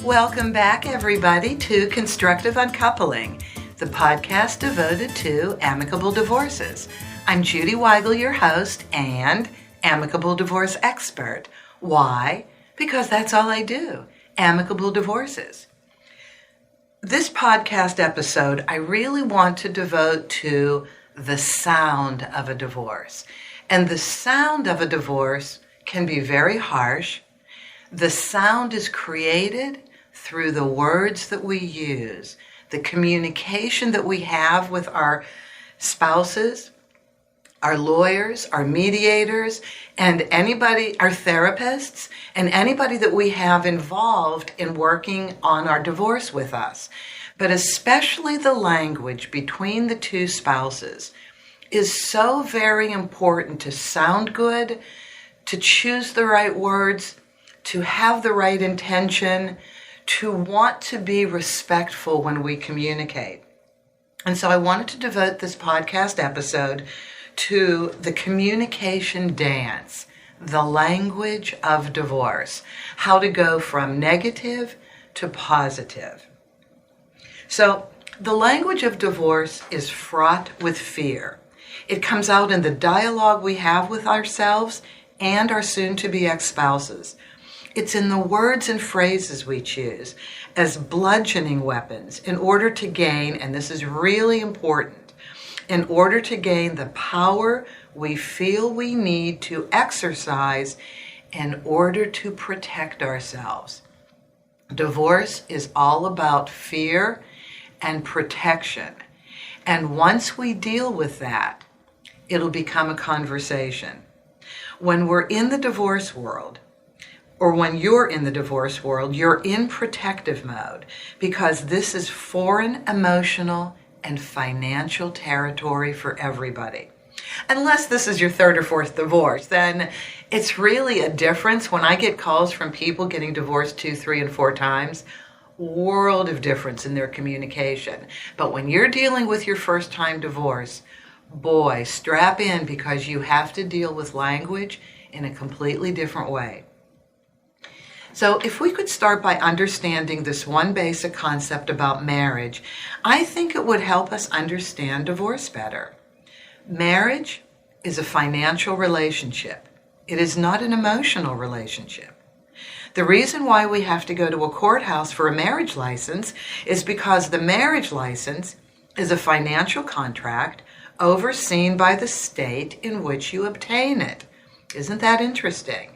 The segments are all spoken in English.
Welcome back, everybody, to Constructive Uncoupling, the podcast devoted to amicable divorces. I'm Judy Weigel, your host and amicable divorce expert. Why? Because that's all I do, amicable divorces. This podcast episode, I really want to devote to the sound of a divorce. And the sound of a divorce can be very harsh. The sound is created through the words that we use, the communication that we have with our spouses, our lawyers, our mediators, and anybody, our therapists, and anybody that we have involved in working on our divorce with us. But especially the language between the two spouses is so very important to sound good, to choose the right words, to have the right intention, to want to be respectful when we communicate. And so I wanted to devote this podcast episode to the communication dance, the language of divorce, how to go from negative to positive. So the language of divorce is fraught with fear. It comes out in the dialogue we have with ourselves and our soon-to-be ex-spouses. It's in the words and phrases we choose as bludgeoning weapons in order to gain, and this is really important, in order to gain the power we feel we need to exercise in order to protect ourselves. Divorce is all about fear and protection. And once we deal with that, it'll become a conversation. When we're in the divorce world, or when you're in the divorce world, you're in protective mode because this is foreign emotional and financial territory for everybody. Unless this is your third or fourth divorce, then it's really a difference. When I get calls from people getting divorced 2, 3, and 4 times, world of difference in their communication. But when you're dealing with your first time divorce, boy, strap in because you have to deal with language in a completely different way. So if we could start by understanding this one basic concept about marriage, I think it would help us understand divorce better. Marriage is a financial relationship. It is not an emotional relationship. The reason why we have to go to a courthouse for a marriage license is because the marriage license is a financial contract overseen by the state in which you obtain it. Isn't that interesting?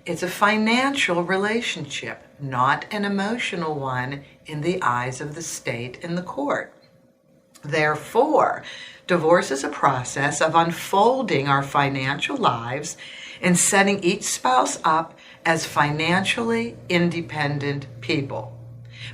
It's a financial relationship, not an emotional one in the eyes of the state and the court. Therefore, divorce is a process of unfolding our financial lives and setting each spouse up as financially independent people.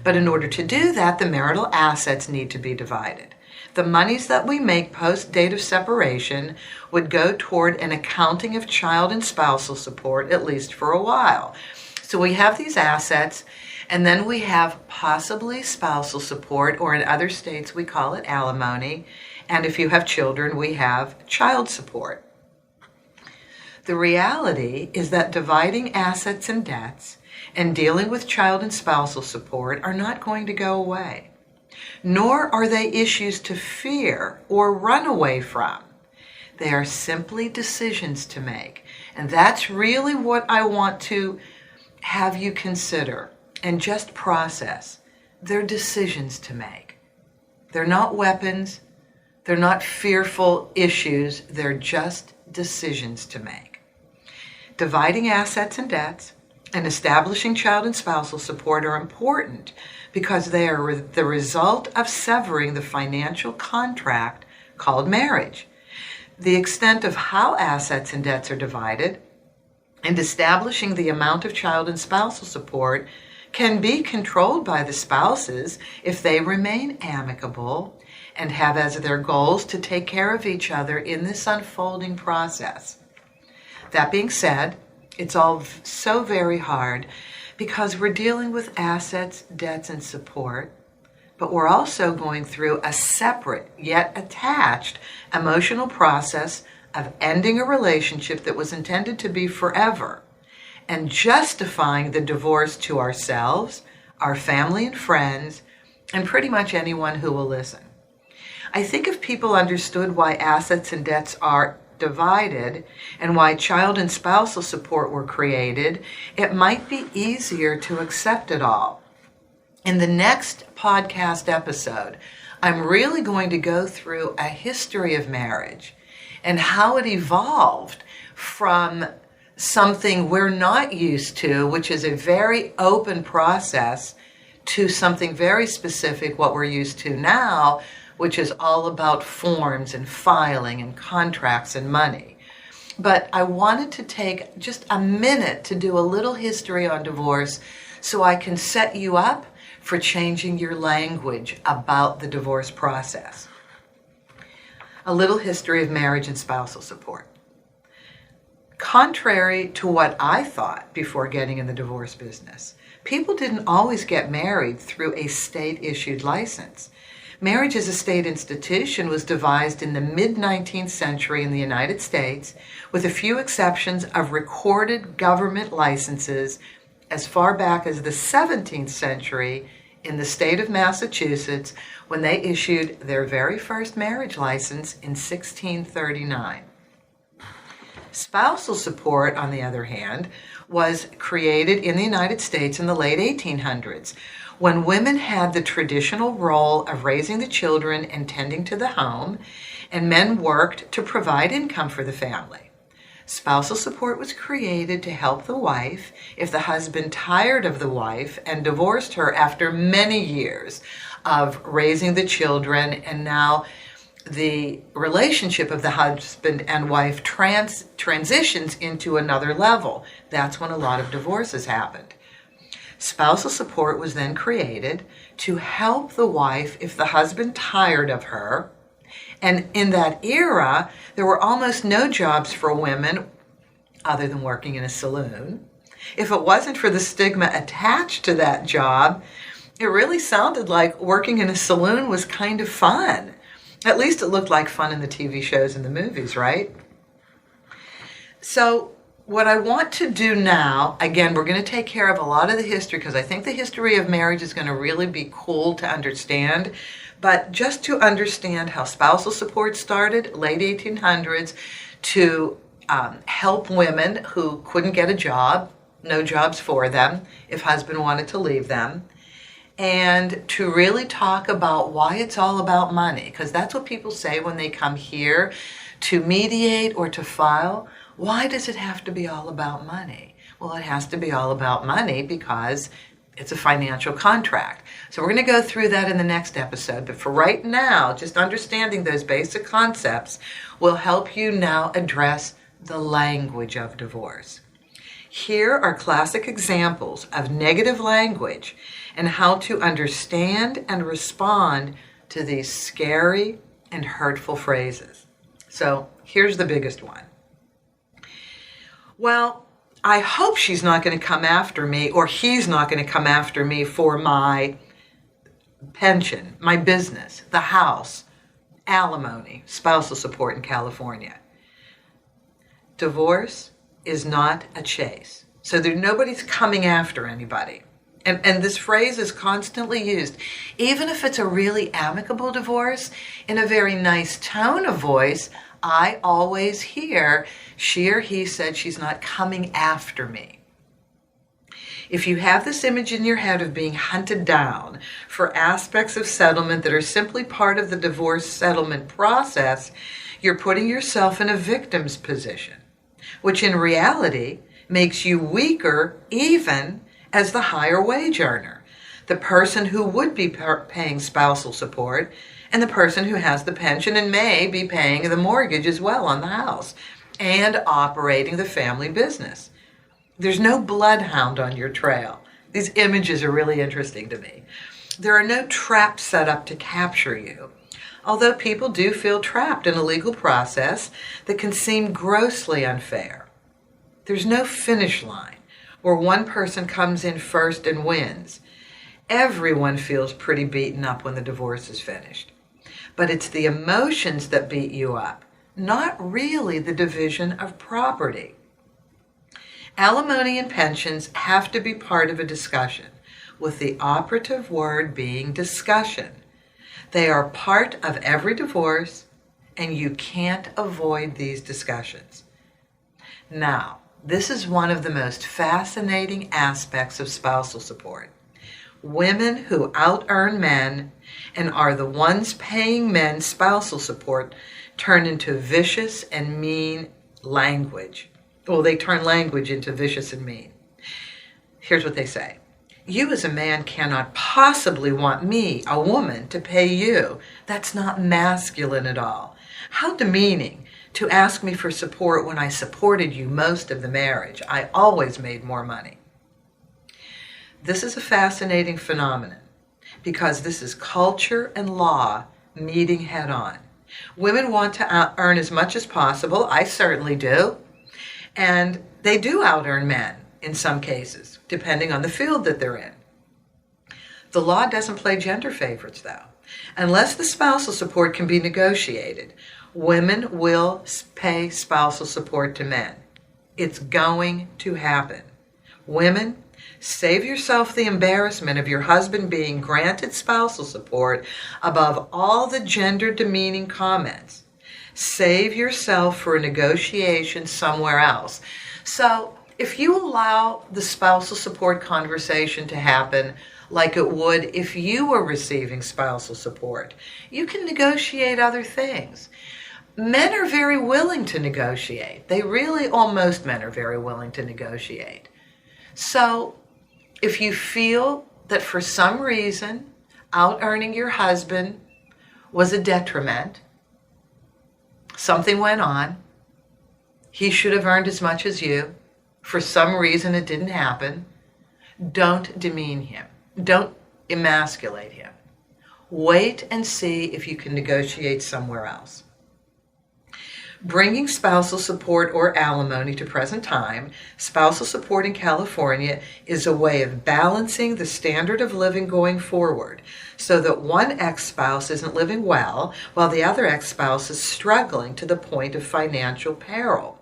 But in order to do that, the marital assets need to be divided. The monies that we make post-date of separation would go toward an accounting of child and spousal support, at least for a while. So we have these assets, and then we have possibly spousal support, or in other states we call it alimony. And if you have children, we have child support. The reality is that dividing assets and debts and dealing with child and spousal support are not going to go away. Nor are they issues to fear or run away from. They are simply decisions to make. And that's really what I want to have you consider and just process. They're decisions to make. They're not weapons. They're not fearful issues. They're just decisions to make. Dividing assets and debts and establishing child and spousal support are important because they are the result of severing the financial contract called marriage. The extent of how assets and debts are divided and establishing the amount of child and spousal support can be controlled by the spouses if they remain amicable and have as their goals to take care of each other in this unfolding process. That being said, it's all so very hard because we're dealing with assets, debts, and support, but we're also going through a separate yet attached emotional process of ending a relationship that was intended to be forever and justifying the divorce to ourselves, our family and friends, and pretty much anyone who will listen. I think if people understood why assets and debts are divided and why child and spousal support were created, it might be easier to accept it all. In the next podcast episode, I'm really going to go through a history of marriage and how it evolved from something we're not used to, which is a very open process, to something very specific, what we're used to now, which is all about forms and filing and contracts and money. But I wanted to take just a minute to do a little history on divorce so I can set you up for changing your language about the divorce process. A little history of marriage and spousal support. Contrary to what I thought before getting in the divorce business, people didn't always get married through a state-issued license. Marriage as a state institution was devised in the mid-19th century in the United States, with a few exceptions of recorded government licenses as far back as the 17th century in the state of Massachusetts, when they issued their very first marriage license in 1639. Spousal support, on the other hand, was created in the United States in the late 1800s, when women had the traditional role of raising the children and tending to the home, and men worked to provide income for the family. Spousal support was created to help the wife if the husband tired of the wife and divorced her after many years of raising the children, and now the relationship of the husband and wife transitions into another level. That's when a lot of divorces happened. Spousal support was then created to help the wife if the husband tired of her. And in that era, there were almost no jobs for women other than working in a saloon. If it wasn't for the stigma attached to that job, it really sounded like working in a saloon was kind of fun. At least it looked like fun in the TV shows and the movies, right? So what I want to do now, again, we're going to take care of a lot of the history because I think the history of marriage is going to really be cool to understand. But just to understand how spousal support started, late 1800s, to help women who couldn't get a job, no jobs for them, if husband wanted to leave them, and to really talk about why it's all about money, because that's what people say when they come here to mediate or to file. Why does it have to be all about money? Well, it has to be all about money because it's a financial contract. So we're going to go through that in the next episode. But for right now, just understanding those basic concepts will help you now address the language of divorce. Here are classic examples of negative language and how to understand and respond to these scary and hurtful phrases. So here's the biggest one. Well, I hope she's not going to come after me, or he's not going to come after me for my pension, my business, the house, alimony, spousal support in California. Divorce is not a chase. So nobody's coming after anybody. And this phrase is constantly used. Even if it's a really amicable divorce, in a very nice tone of voice, I always hear she or he said she's not coming after me. If you have this image in your head of being hunted down for aspects of settlement that are simply part of the divorce settlement process, you're putting yourself in a victim's position, which in reality makes you weaker even as the higher wage earner, the person who would be paying spousal support, and the person who has the pension and may be paying the mortgage as well on the house and operating the family business. There's no bloodhound on your trail. These images are really interesting to me. There are no traps set up to capture you, although people do feel trapped in a legal process that can seem grossly unfair. There's no finish line where one person comes in first and wins. Everyone feels pretty beaten up when the divorce is finished. But it's the emotions that beat you up, not really the division of property. Alimony and pensions have to be part of a discussion, with the operative word being discussion. They are part of every divorce, and you can't avoid these discussions. Now, this is one of the most fascinating aspects of spousal support. Women who out-earn men and are the ones paying men spousal support turn into vicious and mean language. Well, they turn language into vicious and mean. Here's what they say. You as a man cannot possibly want me, a woman, to pay you. That's not masculine at all. How demeaning to ask me for support when I supported you most of the marriage. I always made more money. This is a fascinating phenomenon because this is culture and law meeting head on. Women want to earn as much as possible. I certainly do. And they do out-earn men in some cases, depending on the field that they're in. The law doesn't play gender favorites, though. Unless the spousal support can be negotiated, women will pay spousal support to men. It's going to happen. Women, save yourself the embarrassment of your husband being granted spousal support above all the gender-demeaning comments. Save yourself for a negotiation somewhere else. So if you allow the spousal support conversation to happen like it would if you were receiving spousal support, you can negotiate other things. Men are very willing to negotiate. Most men are very willing to negotiate. So if you feel that for some reason out-earning your husband was a detriment, something went on, he should have earned as much as you, for some reason it didn't happen, don't demean him. Don't emasculate him. Wait and see if you can negotiate somewhere else. Bringing spousal support or alimony to present time, spousal support in California is a way of balancing the standard of living going forward so that one ex-spouse isn't living well while the other ex-spouse is struggling to the point of financial peril.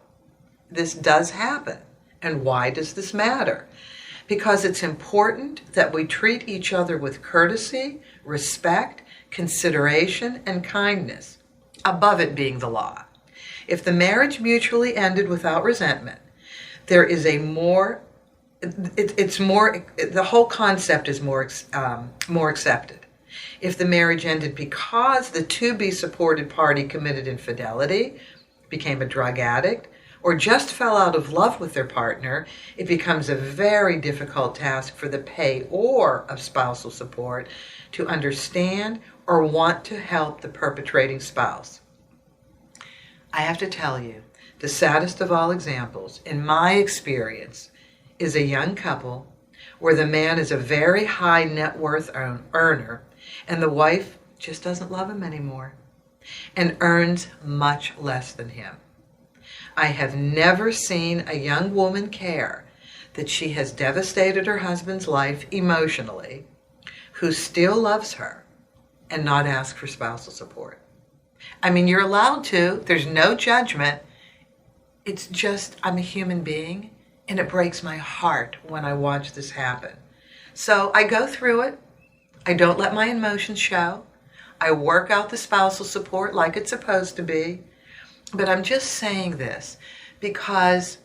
This does happen. And why does this matter? Because it's important that we treat each other with courtesy, respect, consideration, and kindness, above it being the law. If the marriage mutually ended without resentment, there is the whole concept is more accepted. If the marriage ended because the to-be-supported party committed infidelity, became a drug addict, or just fell out of love with their partner, it becomes a very difficult task for the payor of spousal support to understand or want to help the perpetrating spouse. I have to tell you, the saddest of all examples, in my experience, is a young couple where the man is a very high net worth earner and the wife just doesn't love him anymore and earns much less than him. I have never seen a young woman care that she has devastated her husband's life emotionally, who still loves her, and not ask for spousal support. I mean, you're allowed to. There's no judgment. It's just, I'm a human being, and it breaks my heart when I watch this happen. So I go through it. I don't let my emotions show. I work out the spousal support like it's supposed to be. But I'm just saying this because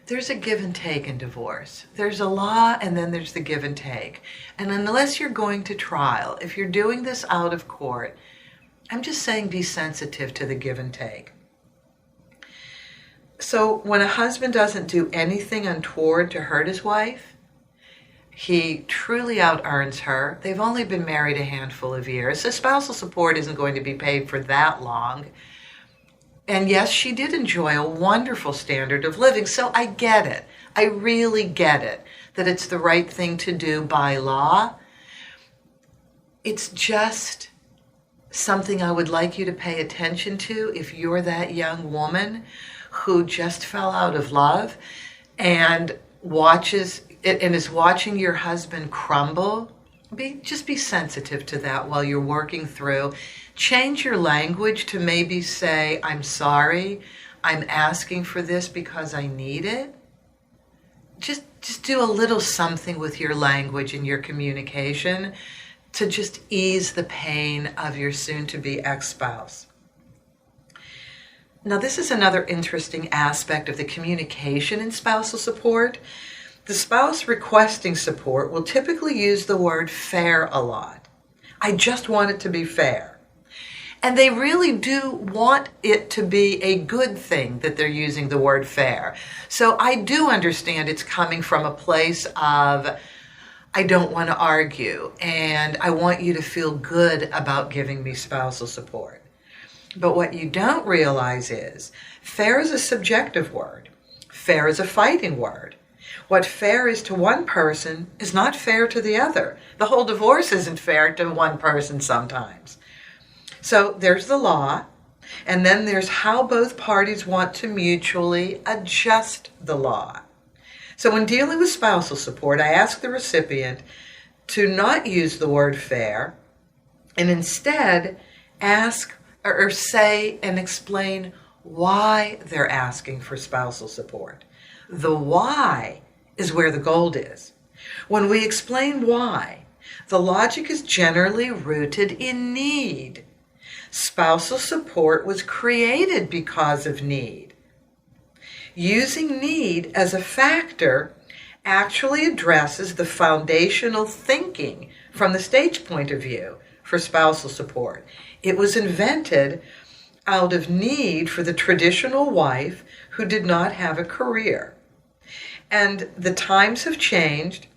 there's a give and take in divorce. There's a law and then there's the give and take. And unless you're going to trial, if you're doing this out of court, I'm just saying be sensitive to the give and take. So when a husband doesn't do anything untoward to hurt his wife, he truly out-earns her. They've only been married a handful of years, so spousal support isn't going to be paid for that long. And yes, she did enjoy a wonderful standard of living, so I get it. I really get it, that it's the right thing to do by law. It's just something I would like you to pay attention to if you're that young woman who just fell out of love and is watching your husband crumble. Just be sensitive to that while you're working through. Change your language to maybe say, I'm sorry, I'm asking for this because I need it. just do a little something with your language and your communication to just ease the pain of your soon-to-be ex-spouse. Now, this is another interesting aspect of the communication in spousal support. The spouse requesting support will typically use the word fair a lot. I just want it to be fair. And they really do want it to be a good thing that they're using the word fair. So I do understand it's coming from a place of, I don't want to argue, and I want you to feel good about giving me spousal support. But what you don't realize is, fair is a subjective word. Fair is a fighting word. What fair is to one person is not fair to the other. The whole divorce isn't fair to one person sometimes. So there's the law, and then there's how both parties want to mutually adjust the law. So when dealing with spousal support, I ask the recipient to not use the word fair and instead ask or say and explain why they're asking for spousal support. The why is where the gold is. When we explain why, the logic is generally rooted in need. Spousal support was created because of need. Using need as a factor actually addresses the foundational thinking from the state's point of view for spousal support. It was invented out of need for the traditional wife who did not have a career. And the times have changed.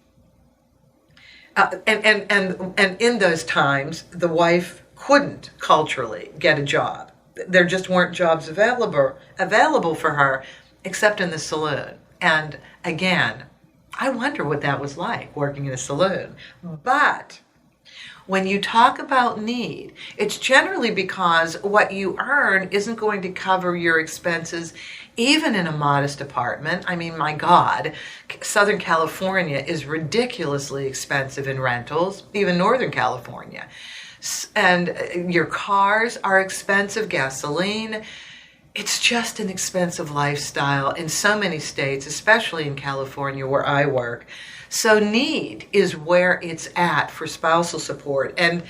And in those times, the wife couldn't culturally get a job. There just weren't jobs available for her except in the saloon. And again, I wonder what that was like, working in a saloon. But when you talk about need, it's generally because what you earn isn't going to cover your expenses, even in a modest apartment. I mean, my God, Southern California is ridiculously expensive in rentals, even Northern California. And your cars are expensive, gasoline. It's just an expensive lifestyle in so many states, especially in California where I work. So need is where it's at for spousal support. And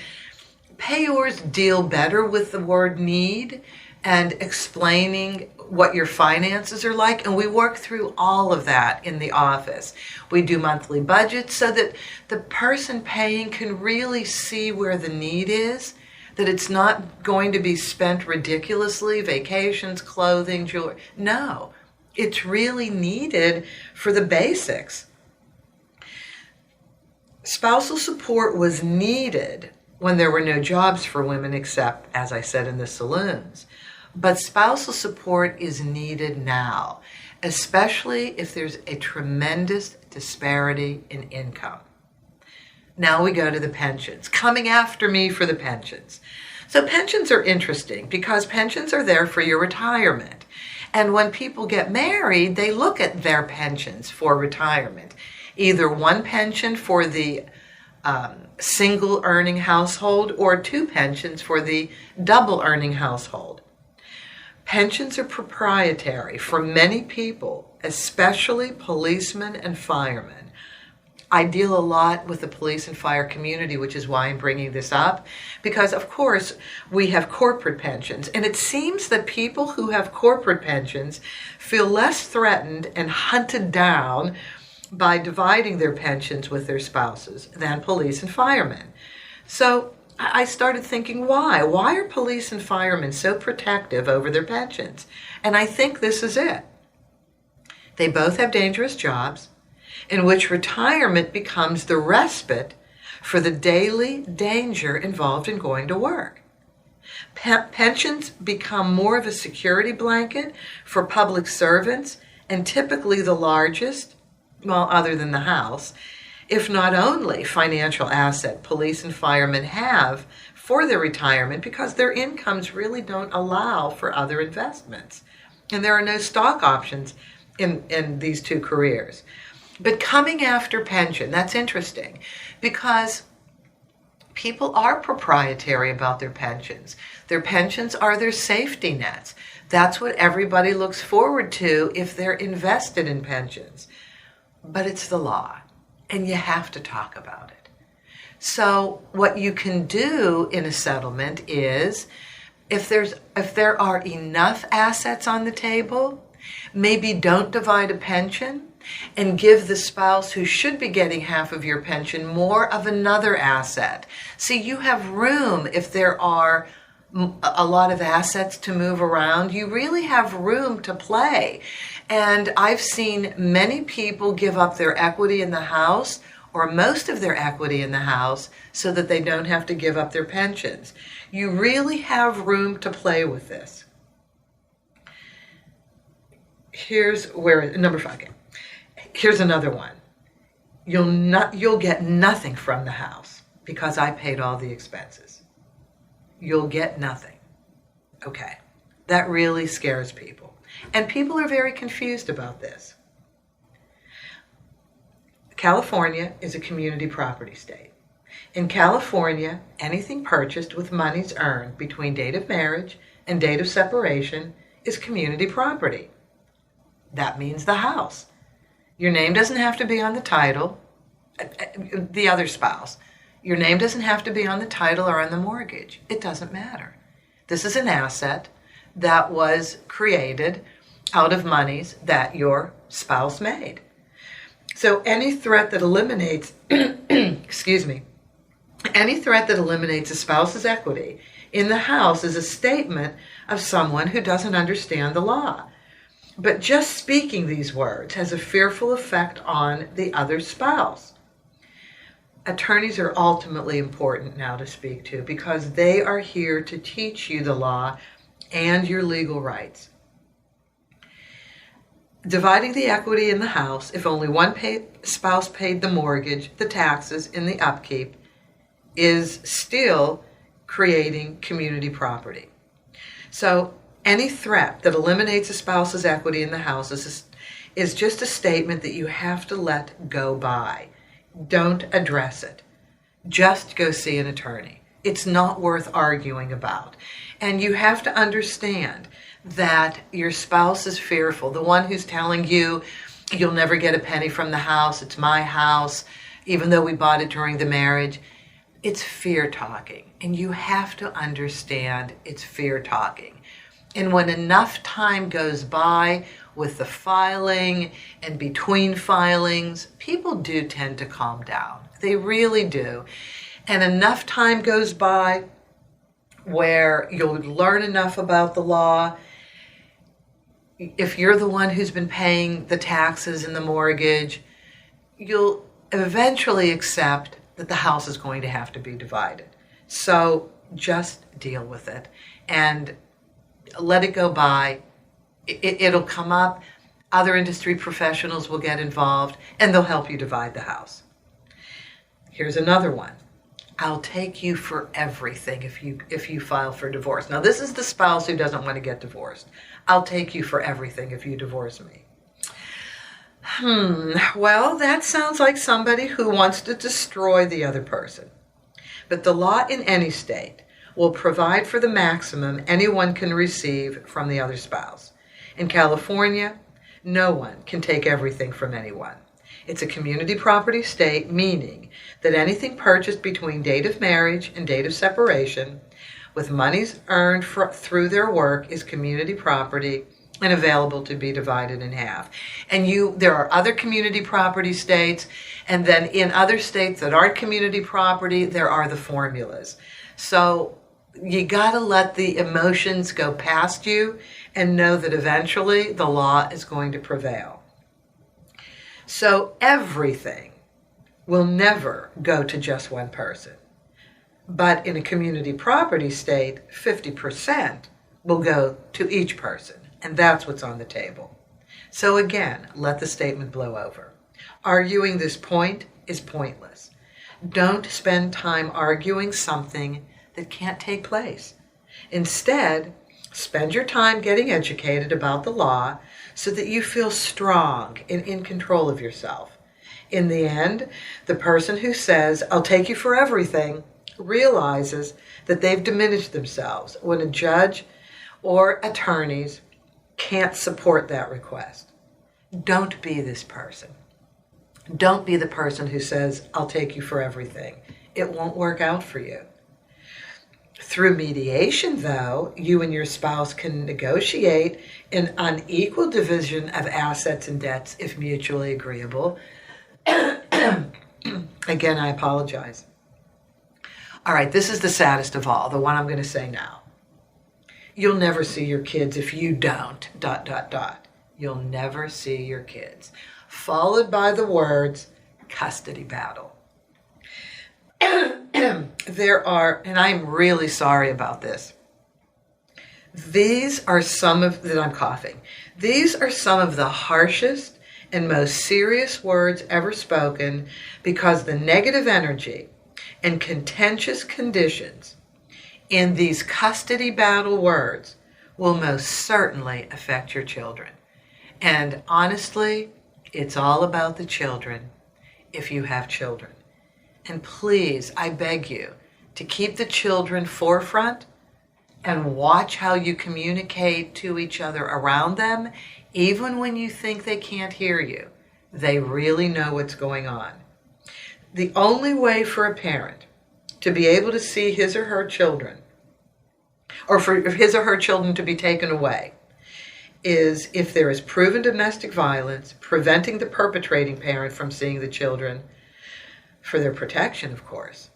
payors deal better with the word need and explaining what your finances are like. And we work through all of that in the office. We do monthly budgets so that the person paying can really see where the need is, that it's not going to be spent ridiculously, vacations, clothing, jewelry. No, it's really needed for the basics. Spousal support was needed when there were no jobs for women except, as I said, in the saloons. But spousal support is needed now, especially if there's a tremendous disparity in income. Now we go to the pensions, coming after me for the pensions. So pensions are interesting because pensions are there for your retirement. And when people get married, they look at their pensions for retirement. Either one pension for the single earning household or two pensions for the double earning household. Pensions are proprietary for many people, especially policemen and firemen. I deal a lot with the police and fire community, which is why I'm bringing this up, because of course we have corporate pensions, and it seems that people who have corporate pensions feel less threatened and hunted down by dividing their pensions with their spouses than police and firemen. So I started thinking, why? Why are police and firemen so protective over their pensions? And I think this is it. They both have dangerous jobs in which retirement becomes the respite for the daily danger involved in going to work. Pensions become more of a security blanket for public servants and typically the largest, well, other than the house, if not only financial asset police and firemen have for their retirement because their incomes really don't allow for other investments. And there are no stock options in these two careers. But coming after pension, that's interesting because people are proprietary about their pensions. Their pensions are their safety nets. That's what everybody looks forward to if they're invested in pensions. but it's the law, and you have to talk about it. So what you can do in a settlement is, if there are enough assets on the table, maybe don't divide a pension and give the spouse who should be getting half of your pension more of another asset. See, you have room. If there are a lot of assets to move around, you really have room to play. And I've seen many people give up their equity in the house, or most of their equity in the house, so that they don't have to give up their pensions. You really have room to play with this. Here's where, number 5. Here's another one. You'll get nothing from the house because I paid all the expenses. You'll get nothing. Okay. That really scares people. And people are very confused about this. California is a community property state. In California, anything purchased with monies earned between date of marriage and date of separation is community property. That means the house. Your name doesn't have to be on the title, the other spouse. Your name doesn't have to be on the title or on the mortgage. It doesn't matter. This is an asset that was created out of monies that your spouse made. So any threat that eliminates, any threat that eliminates a spouse's equity in the house is a statement of someone who doesn't understand the law. But just speaking these words has a fearful effect on the other spouse. Attorneys are ultimately important now to speak to because they are here to teach you the law and your legal rights. Dividing the equity in the house, if only one spouse paid the mortgage, the taxes, and the upkeep, is still creating community property. So any threat that eliminates a spouse's equity in the house is just a statement that you have to let go by. Don't address it. Just go see an attorney. It's not worth arguing about. And you have to understand that your spouse is fearful. The one who's telling you, you'll never get a penny from the house, it's my house, even though we bought it during the marriage, it's fear talking. And you have to understand it's fear talking. And when enough time goes by with the filing and between filings, people do tend to calm down. They really do. And enough time goes by where you'll learn enough about the law. If you're the one who's been paying the taxes and the mortgage, you'll eventually accept that the house is going to have to be divided. So just deal with it and let it go by. It'll come up. Other industry professionals will get involved and they'll help you divide the house. Here's another one. I'll take you for everything if you file for divorce. Now, this is the spouse who doesn't want to get divorced. I'll take you for everything if you divorce me. Well, that sounds like somebody who wants to destroy the other person. But the law in any state will provide for the maximum anyone can receive from the other spouse. In California, no one can take everything from anyone. It's a community property state, meaning that anything purchased between date of marriage and date of separation with monies earned through their work is community property and available to be divided in half. And there are other community property states, and then in other states that aren't community property, there are the formulas. So you got to let the emotions go past you and know that eventually the law is going to prevail. So everything will never go to just one person. But in a community property state, 50% will go to each person. And that's what's on the table. So again, let the statement blow over. Arguing this point is pointless. Don't spend time arguing something that can't take place. Instead, spend your time getting educated about the law so that you feel strong and in control of yourself. In the end, the person who says, I'll take you for everything, realizes that they've diminished themselves when a judge or attorneys can't support that request. Don't be this person. Don't be the person who says, I'll take you for everything. It won't work out for you. Through mediation, though, you and your spouse can negotiate an unequal division of assets and debts if mutually agreeable. Again, I apologize. All right, this is the saddest of all, the one I'm going to say now. You'll never see your kids if you don't, ... You'll never see your kids. Followed by the words, custody battle. There are, and I'm really sorry about this. These are some of, that I'm coughing. These are some of the harshest and most serious words ever spoken, because the negative energy and contentious conditions in these custody battle words will most certainly affect your children. And honestly, it's all about the children if you have children. And please, I beg you to keep the children forefront and watch how you communicate to each other around them, even when you think they can't hear you. They really know what's going on. The only way for a parent to be able to see his or her children, or for his or her children to be taken away, is if there is proven domestic violence, preventing the perpetrating parent from seeing the children, for their protection, of course.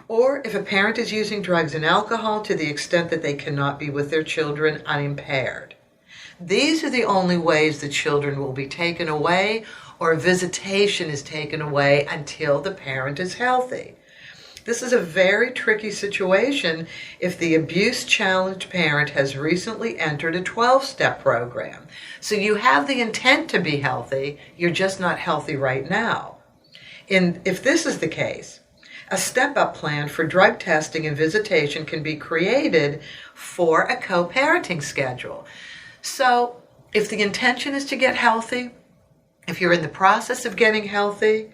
Or if a parent is using drugs and alcohol to the extent that they cannot be with their children unimpaired. These are the only ways the children will be taken away, or visitation is taken away until the parent is healthy. This is a very tricky situation if the abuse-challenged parent has recently entered a 12-step program. So you have the intent to be healthy, you're just not healthy right now. And if this is the case, a step-up plan for drug testing and visitation can be created for a co-parenting schedule. So if the intention is to get healthy, if you're in the process of getting healthy,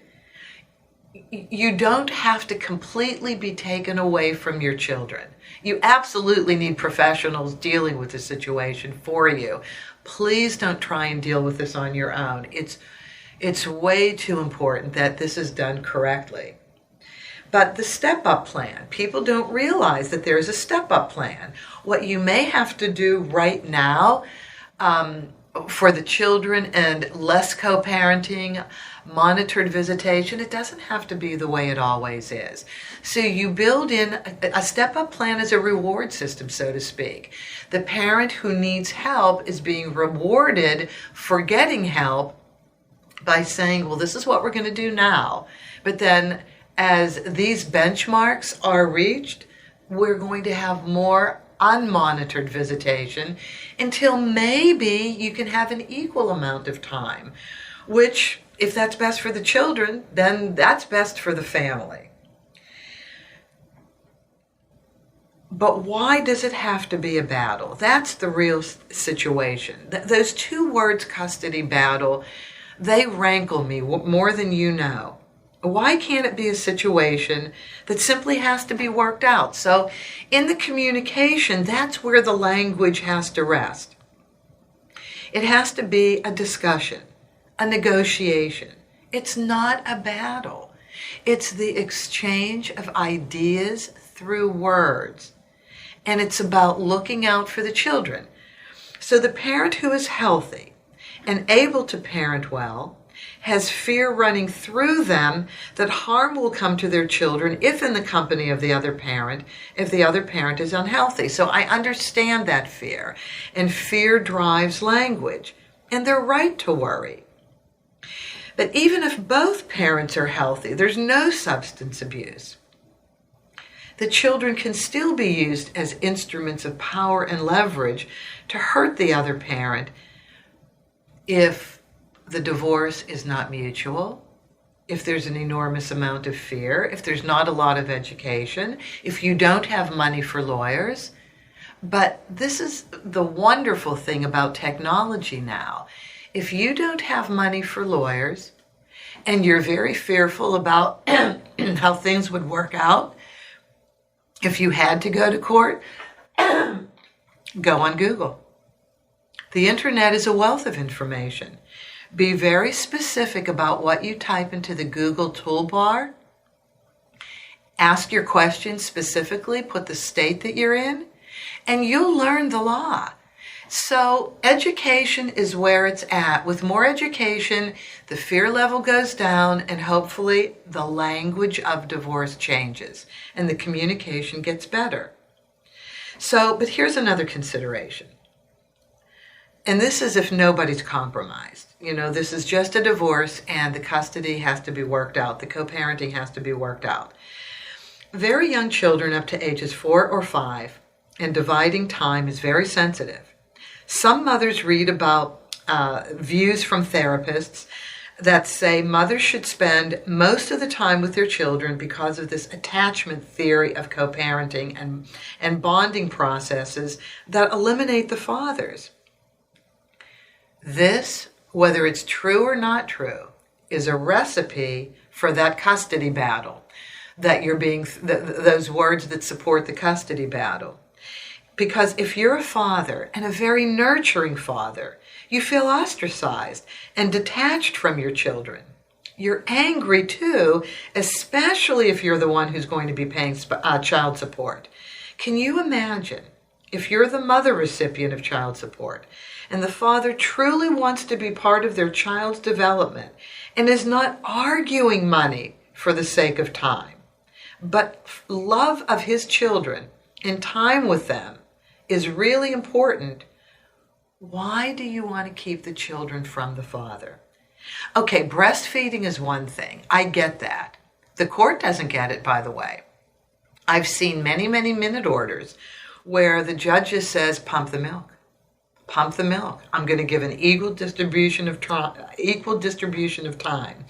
you don't have to completely be taken away from your children. You absolutely need professionals dealing with the situation for you. Please don't try and deal with this on your own. It's way too important that this is done correctly. But the step-up plan, people don't realize that there's a step-up plan. What you may have to do right now for the children and less co-parenting, monitored visitation, it doesn't have to be the way it always is. So you build in a step-up plan as a reward system, so to speak. The parent who needs help is being rewarded for getting help by saying, well, this is what we're going to do now. But then as these benchmarks are reached, we're going to have more unmonitored visitation until maybe you can have an equal amount of time, which, if that's best for the children, then that's best for the family. But why does it have to be a battle? That's the real situation. Those two words, custody battle, they rankle me more than you know. Why can't it be a situation that simply has to be worked out? So in the communication, that's where the language has to rest. It has to be a discussion, a negotiation. It's not a battle. It's the exchange of ideas through words. And it's about looking out for the children. So the parent who is healthy and able to parent well has fear running through them that harm will come to their children if in the company of the other parent, if the other parent is unhealthy. So I understand that fear, and fear drives language, and they're right to worry. But even if both parents are healthy, there's no substance abuse. The children can still be used as instruments of power and leverage to hurt the other parent if the divorce is not mutual, if there's an enormous amount of fear, if there's not a lot of education, if you don't have money for lawyers. But this is the wonderful thing about technology now. If you don't have money for lawyers and you're very fearful about how things would work out, if you had to go to court, go on Google. The internet is a wealth of information. Be very specific about what you type into the Google toolbar. Ask your questions specifically, put the state that you're in, and you'll learn the law. So education is where it's at. With more education, the fear level goes down, and hopefully the language of divorce changes and the communication gets better. So, but here's another consideration. And this is if nobody's compromised. This is just a divorce and the custody has to be worked out. The co-parenting has to be worked out. Very young children up to ages 4 or 5, and dividing time is very sensitive. Some mothers read about views from therapists that say mothers should spend most of the time with their children because of this attachment theory of co-parenting and bonding processes that eliminate the fathers. This, whether it's true or not true, is a recipe for that custody battle, that you're being, those words that support the custody battle. Because if you're a father, and a very nurturing father, you feel ostracized and detached from your children. You're angry too, especially if you're the one who's going to be paying child support. Can you imagine if you're the mother recipient of child support and the father truly wants to be part of their child's development and is not arguing money for the sake of time, but love of his children and time with them is really important? Why do you want to keep the children from the father? Okay, breastfeeding is one thing. I get that. The court doesn't get it, by the way. I've seen many, many minute orders where the judge just says, pump the milk. Pump the milk. I'm going to give an equal distribution of time.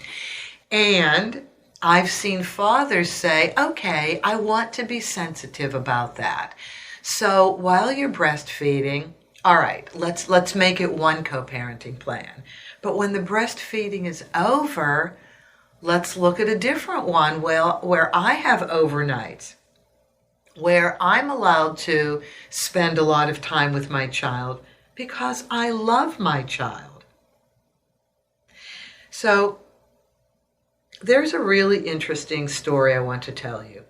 And I've seen fathers say, okay, I want to be sensitive about that. So while you're breastfeeding, all right, let's make it one co-parenting plan. But when the breastfeeding is over, let's look at a different one where I have overnights, where I'm allowed to spend a lot of time with my child because I love my child. So there's a really interesting story I want to tell you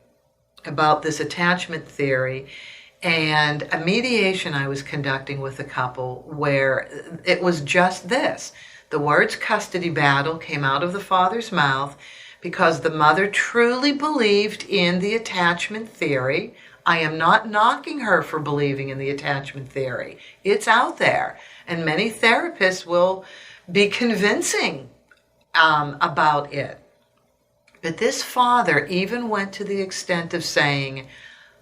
about this attachment theory and a mediation I was conducting with a couple where it was just this. The words custody battle came out of the father's mouth because the mother truly believed in the attachment theory. I am not knocking her for believing in the attachment theory. It's out there, and many therapists will be convincing about it. But this father even went to the extent of saying,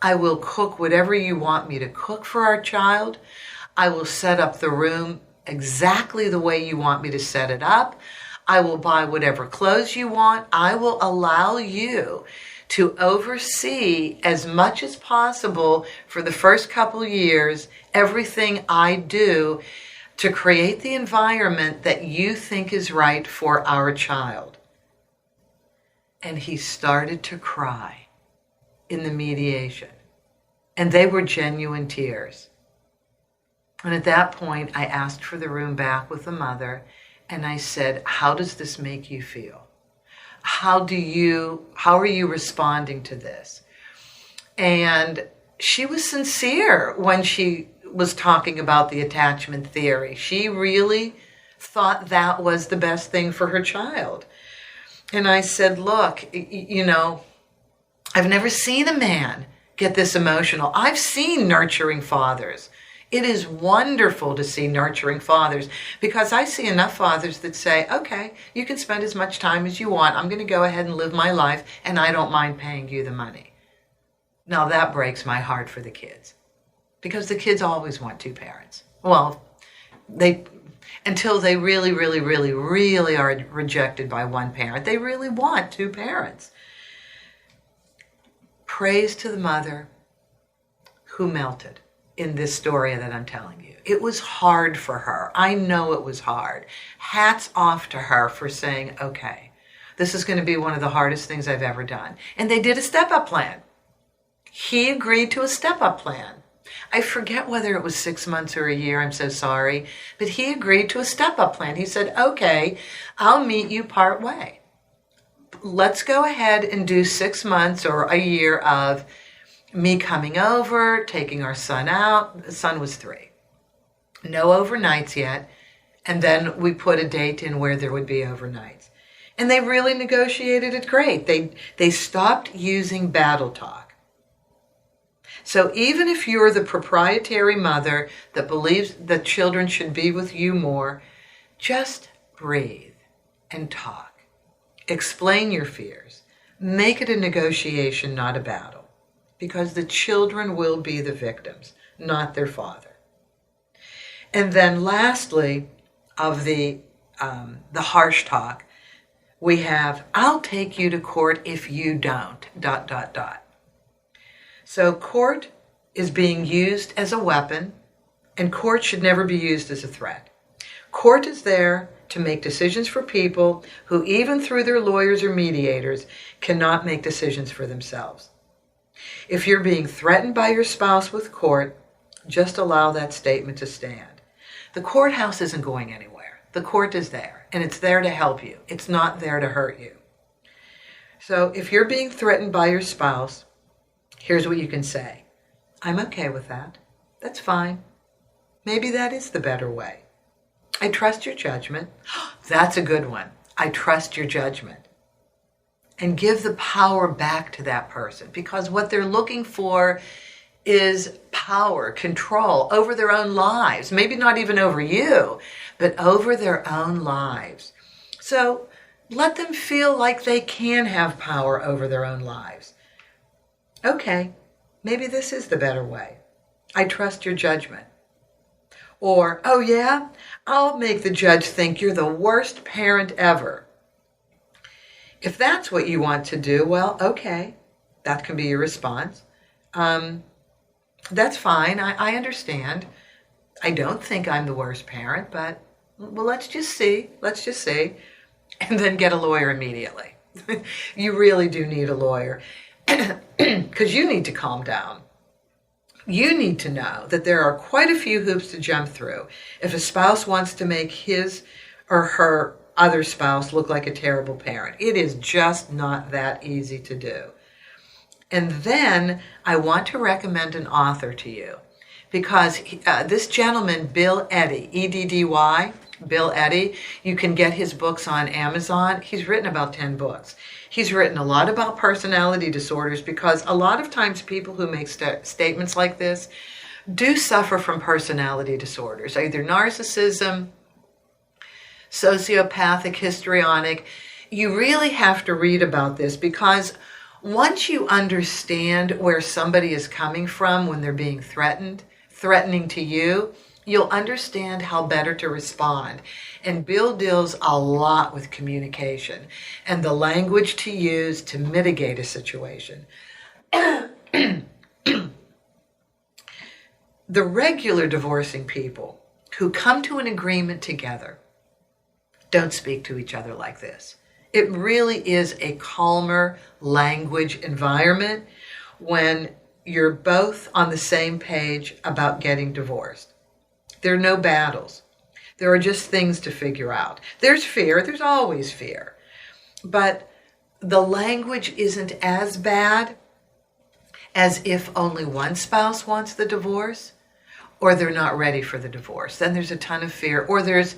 I will cook whatever you want me to cook for our child. I will set up the room exactly the way you want me to set it up. I will buy whatever clothes you want. I will allow you to oversee as much as possible for the first couple years everything I do to create the environment that you think is right for our child. And he started to cry in the mediation. And they were genuine tears. And at that point, I asked for the room back with the mother, and I said, how does this make you feel? How are you responding to this? And she was sincere when she was talking about the attachment theory. She really thought that was the best thing for her child. And I said, look, I've never seen a man get this emotional. I've seen nurturing fathers. It is wonderful to see nurturing fathers because I see enough fathers that say, okay, you can spend as much time as you want. I'm going to go ahead and live my life, and I don't mind paying you the money. Now that breaks my heart for the kids because the kids always want two parents. Well, until they really, really, really, really are rejected by one parent, they really want two parents. Praise to the mother who melted in this story that I'm telling you. It was hard for her. I know it was hard. Hats off to her for saying, okay, this is going to be one of the hardest things I've ever done. And they did a step-up plan. He agreed to a step-up plan. I forget whether it was 6 months or a year, I'm so sorry, but he agreed to a step-up plan. He said, okay, I'll meet you part way. Let's go ahead and do 6 months or a year of me coming over, taking our son out. The son was 3. No overnights yet. And then we put a date in where there would be overnights. And they really negotiated it great. They stopped using battle talk. So even if you're the proprietary mother that believes that children should be with you more, just breathe and talk. Explain your fears. Make it a negotiation, not a battle. Because the children will be the victims, not their father. And then lastly, of the harsh talk, we have, I'll take you to court if you don't, ... So court is being used as a weapon, and court should never be used as a threat. Court is there to make decisions for people who, even through their lawyers or mediators, cannot make decisions for themselves. If you're being threatened by your spouse with court, just allow that statement to stand. The courthouse isn't going anywhere. The court is there, and it's there to help you. It's not there to hurt you. So if you're being threatened by your spouse, here's what you can say. I'm okay with that. That's fine. Maybe that is the better way. I trust your judgment. That's a good one. I trust your judgment. And give the power back to that person, because what they're looking for is power, control over their own lives. Maybe not even over you, but over their own lives. So let them feel like they can have power over their own lives. Okay, maybe this is the better way. I trust your judgment. Or, oh yeah, I'll make the judge think you're the worst parent ever. If that's what you want to do, well, okay, that can be your response. That's fine. I understand. I don't think I'm the worst parent, but well, let's just see. And then get a lawyer immediately. You really do need a lawyer because you need to calm down. You need to know that there are quite a few hoops to jump through if a spouse wants to make his or her other spouse look like a terrible parent. It is just not that easy to do. And then I want to recommend an author to you, because this gentleman, Bill Eddy, E-D-D-Y, Bill Eddy, you can get his books on Amazon. He's written about 10 books. He's written a lot about personality disorders, because a lot of times people who make statements like this do suffer from personality disorders, either narcissism, sociopathic, histrionic. You really have to read about this, because once you understand where somebody is coming from when they're being threatening to you, you'll understand how better to respond. And Bill deals a lot with communication and the language to use to mitigate a situation. The regular divorcing people who come to an agreement together don't speak to each other like this. It really is a calmer language environment when you're both on the same page about getting divorced. There are no battles. There are just things to figure out. There's fear. There's always fear. But the language isn't as bad as if only one spouse wants the divorce, or they're not ready for the divorce. Then there's a ton of fear, or there's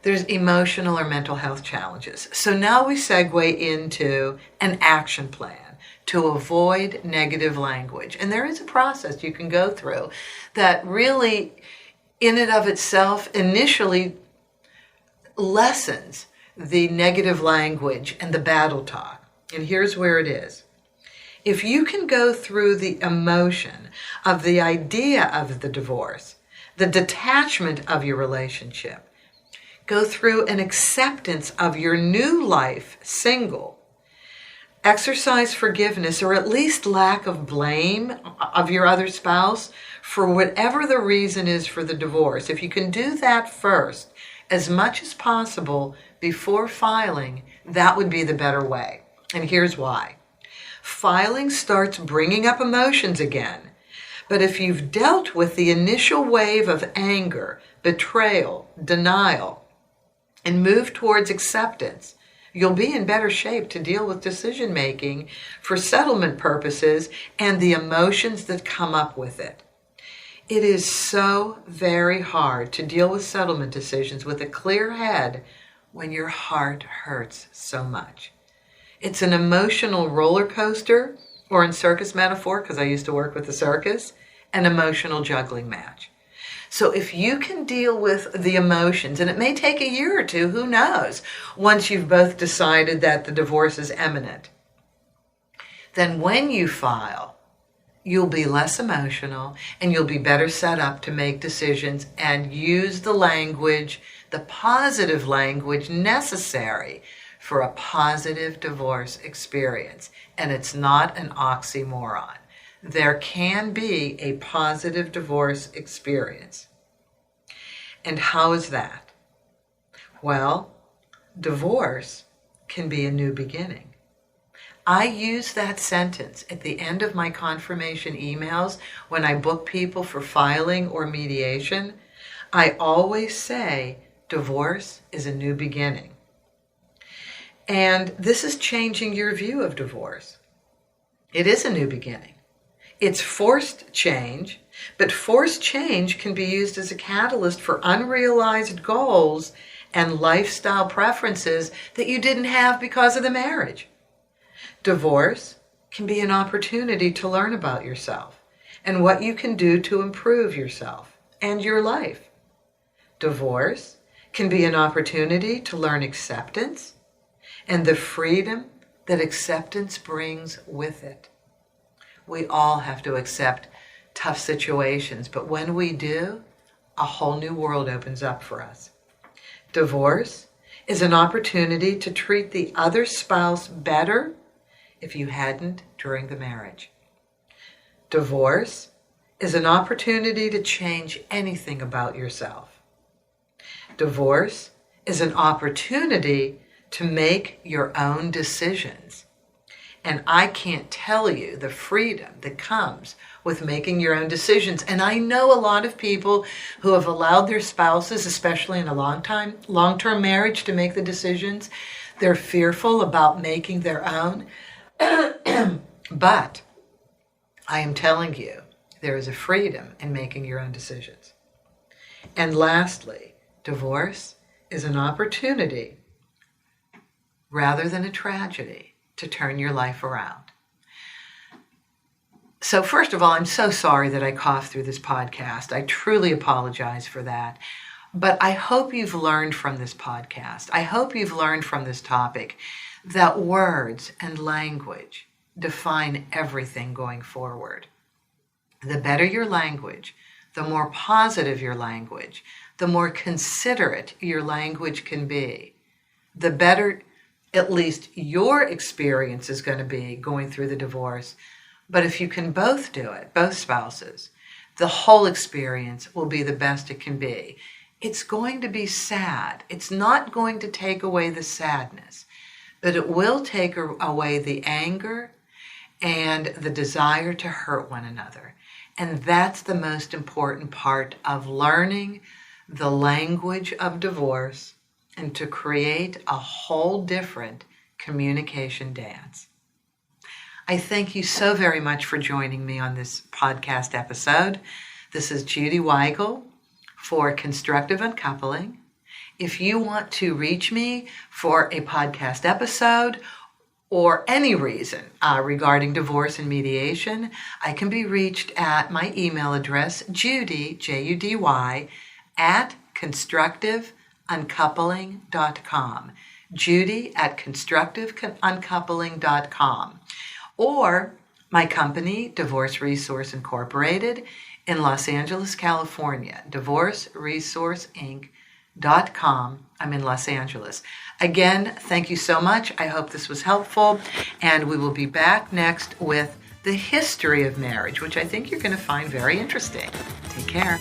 emotional or mental health challenges. So now we segue into an action plan to avoid negative language. And there is a process you can go through that really, in and of itself, initially lessens the negative language and the battle talk. And here's where it is. If you can go through the emotion of the idea of the divorce, the detachment of your relationship, go through an acceptance of your new life, single, exercise forgiveness, or at least lack of blame of your other spouse for whatever the reason is for the divorce. If you can do that first, as much as possible before filing, that would be the better way. And here's why. Filing starts bringing up emotions again, But if you've dealt with the initial wave of anger, betrayal, denial, and moved towards acceptance, you'll be in better shape to deal with decision making for settlement purposes and the emotions that come up with it. It is so very hard to deal with settlement decisions with a clear head when your heart hurts so much. It's an emotional roller coaster, or in circus metaphor, because I used to work with the circus, an emotional juggling match. So if you can deal with the emotions, and it may take a year or two, who knows, once you've both decided that the divorce is imminent, then when you file, you'll be less emotional and you'll be better set up to make decisions and use the language, the positive language necessary for a positive divorce experience. And it's not an oxymoron. There can be a positive divorce experience. And how is that? Well, divorce can be a new beginning. I use that sentence at the end of my confirmation emails when I book people for filing or mediation. I always say, divorce is a new beginning. And this is changing your view of divorce. It is a new beginning. It's forced change, but forced change can be used as a catalyst for unrealized goals and lifestyle preferences that you didn't have because of the marriage. Divorce can be an opportunity to learn about yourself and what you can do to improve yourself and your life. Divorce can be an opportunity to learn acceptance and the freedom that acceptance brings with it. We all have to accept tough situations, but when we do, a whole new world opens up for us. Divorce is an opportunity to treat the other spouse better if you hadn't during the marriage. Divorce is an opportunity to change anything about yourself. Divorce is an opportunity to make your own decisions. And I can't tell you the freedom that comes with making your own decisions. And I know a lot of people who have allowed their spouses, especially in a long-term marriage, to make the decisions. They're fearful about making their own. But I am telling you, there is a freedom in making your own decisions. And lastly, divorce is an opportunity rather than a tragedy to turn your life around. So first of all, I'm so sorry that I coughed through this podcast. I truly apologize for that. But I hope you've learned from this podcast. I hope you've learned from this topic that words and language define everything going forward. The better your language, the more positive your language, the more considerate your language can be, the better at least your experience is going to be going through the divorce. But if you can both do it, both spouses, the whole experience will be the best it can be. It's going to be sad. It's not going to take away the sadness, but it will take away the anger and the desire to hurt one another. And that's the most important part of learning the language of divorce and to create a whole different communication dance. I thank you so very much for joining me on this podcast episode. This is Judy Weigel for Constructive Uncoupling. If you want to reach me for a podcast episode or any reason regarding divorce and mediation, I can be reached at my email address, Judy, Judy, at constructiveuncoupling.com. Judy at constructiveuncoupling.com. Or my company, Divorce Resource Incorporated, in Los Angeles, California, divorceresourceinc.com. I'm in Los Angeles. Again, thank you so much. I hope this was helpful, and we will be back next with the history of marriage, which I think you're going to find very interesting. Take care.